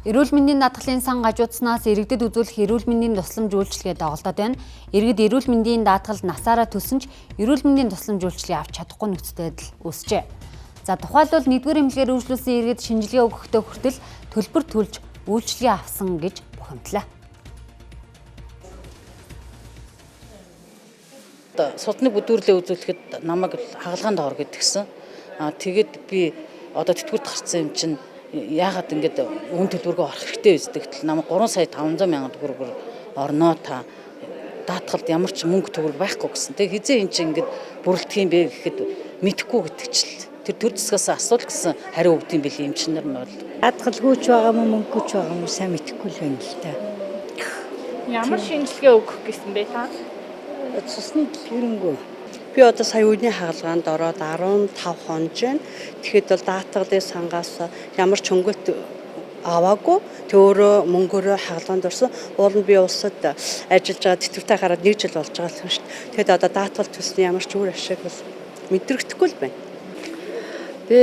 Эрүүл мэндийн даатгалын сан гажуудснаас иргэдэд үзүүлэх эрүүл мэндийн тусламж үйлчилгээ доголдоод байна. Иргэд эрүүл мэндийн даатгалд насаараа төлсөн ч эрүүл мэндийн тусламж үйлчилгээ авч чадахгүй нөхцөл байдал үүсжээ. За тухайлбал 1-р эмнэлгээр үйлчлүүлсэн иргэд шинжилгээ өгөхдөө хүртэл төлбөр төлж үйлчилгээ авсан гэж бухимдлаа. Судны бүдүүрлээ үзүүлэхэд намайг хагалгаанд ор гэдгсэн. Тэгээд би одоо тэтгэврт гарсан юм чинь яагаад ингэж үн төлбөргөө орох хэрэгтэй үздэгтэл намайг 3 сая 500 мянган төгрөгөөр орноо та даатгалд ямар ч мөнгө төгрөг байхгүй гэсэн. Тэгээд хизээ эн чинь ингэж бүрэлдэх юм бэ гэхэд мэдэхгүй гэдэгчл тэр төр засгаас асуул гэсэн хариу өгд юм бэл эмчнэр нь бол даатгалгүйч байгаа мó мөнгөгүй ч байгаа мó сайн мэдэхгүй л байна л та. Ямар шинжилгээ өгөх гэсэн бэ та? Цусны дэлгэрэнгүй. Би одоо сая үеийн хагалгаанд ороод 15 хоног байна. Тэгэхэд бол даатгалын сангаас ямар ч хөнгөлт аваагүй. Тэг өөрөө мөнгөөрөө хагалгаанд орсон. Уул нь би улсад ажиллаж байгаа тэтгэвртэй гараад 1 жил болж байгаа юм шүү дээ. Тэгэхэд одоо даатгал төсний ямар ч үр ашиг бол мэдрэгдэхгүй л байна. Би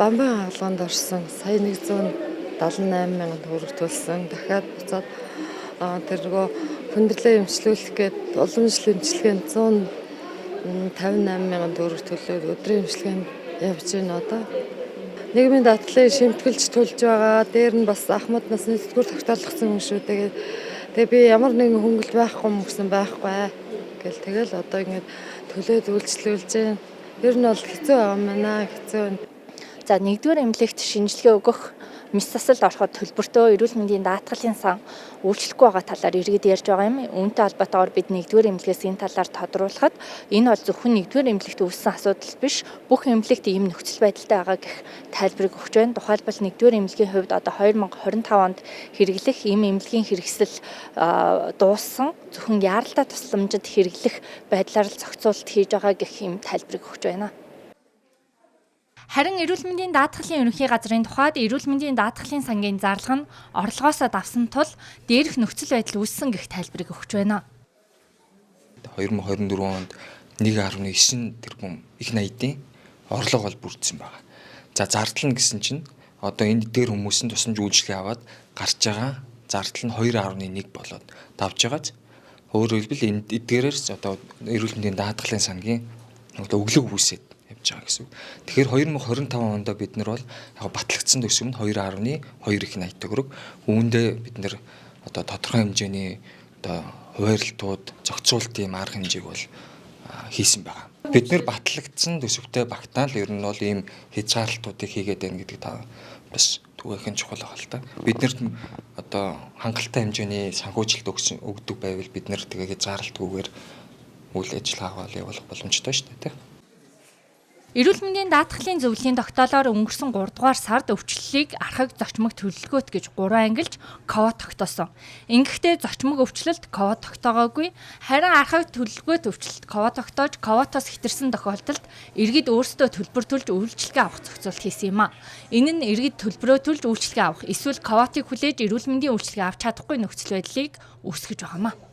Бамбан хагалгаанд орсон. Сая 178 мянган төгрөг төлсөн. Дахиад буцаад тэргөө хүндрэлээ эмчлүүлэх гээд улам жилийн эмчилгээнд 158 мянган төгрөг төлөөд өдрийн эмчилгээнд явж байна одоо. Нийгмийн даатгалыг шимтгэлж төлж байгаа. Дээр нь бас Ахмад насны тэтгэвэр тогтоолгосон юм шүү. Тэгээ би ямар нэгэн хөнгөлт байхгүй юм гэсэн байхгүй гэл тэгэл одоо ингэж төлөөд үйлчлүүлж байна. Ер нь бол хэцүү байгаа юм байна. Хэцүү байна. За 1-р эмнэлэгт шинжилгээ өгөх мис засалд ороход төлбөртөө эрүүл мэндийн даатгалын сан үйлчлэхгүй байгаа талаар иргэд ярьж байгаа юм. Үүнтэй холбоотойгоор бид 1-р эмнэлгээс энэ талаар тодруулахад энэ бол зөвхөн 1-р эмнэлэгт үүссэн асуудал биш, бүх эмнэлэгт ийм нөхцөл байдалтай байгаа гэх тайлбарыг өгч байна. Тухайлбал 1-р эмнэлгийн хувьд одоо 2025 онд хэрэглэх ийм эмнэлгийн хэрэгсэл дууссан. Зөвхөн яаралтай тусламжид хэрэглэх байдлаар л зохицуулалт хийж байгаа гэх ийм тайлбарыг өгч байна. Харин эрүүл мэндийн даатгалын ерөнхий газрын тухайд эрүүл мэндийн даатгалын сангийн зарлага нь орлогоосоо давсан тул дээрх нөхцөл байдал үүссэн гэх тайлбарыг өгч байна. 2024 онд 1.9 тэрбум их найдын орлого бол бүрдсэн байна. За зардал нь гэсэн чинь одоо энэ дээр хүмүүс нь тусламж үйлчилгээ аваад гарч байгаа зардал нь 2.1 болоод давж байгааз өөрөөр хэлбэл энэ эдгээрээс одоо эрүүл мэндийн даатгалын сангийн өглөг үүсээд явж байгаа гэсэн. Тэгэхээр 2025 онд бид нар бол яг батлагдсан төсөв нь 2.2 их найт төгрөг. Үүндээ бид нар одоо тодорхой хэмжээний одоо хуваарлтууд, зохицуултын арга хэмжээг бол хийсэн байгаа. Бид нар батлагдсан төсөвтэй багтаал ер нь бол ийм хязгаарлалтуудыг хийгээд байна гэдэг та бас түгээх нь чухал байгаа л та. Бид нарт одоо хангалттай хэмжээний санхүүжилт өгдөг байвал бид нар тэгээ хязгаарлалтгүйгээр үйл ажиллагаа явуулах боломжтой шүү дээ. Эрүүл мэндийн даатгалын зөвлөлийн тогтоолоор өнгөрсөн 3 дугаар сард өвчлөлийг архаг зочмог төлөвлөгөөт гэж 3 ангилж ковид тогтоосон. Ингэхдээ зочмог өвчлөлт ковид тогтоогоогүй, харин архаг төлөвлөгөөт өвчлөлт ковид тогтоож ковидоос хэтэрсэн тохиолдолд иргэд өөрсдөө төлбөр төлж үйлчилгээ авах зохицуулт хийсэн юм а. Энэ нь иргэд төлбөрөө төлж үйлчилгээ авах, эсвэл ковидыг хүлээж эрүүл мэндийн үйлчилгээ авч чадахгүй нөхцөл байдлыг үүсгэж байгаа юм а.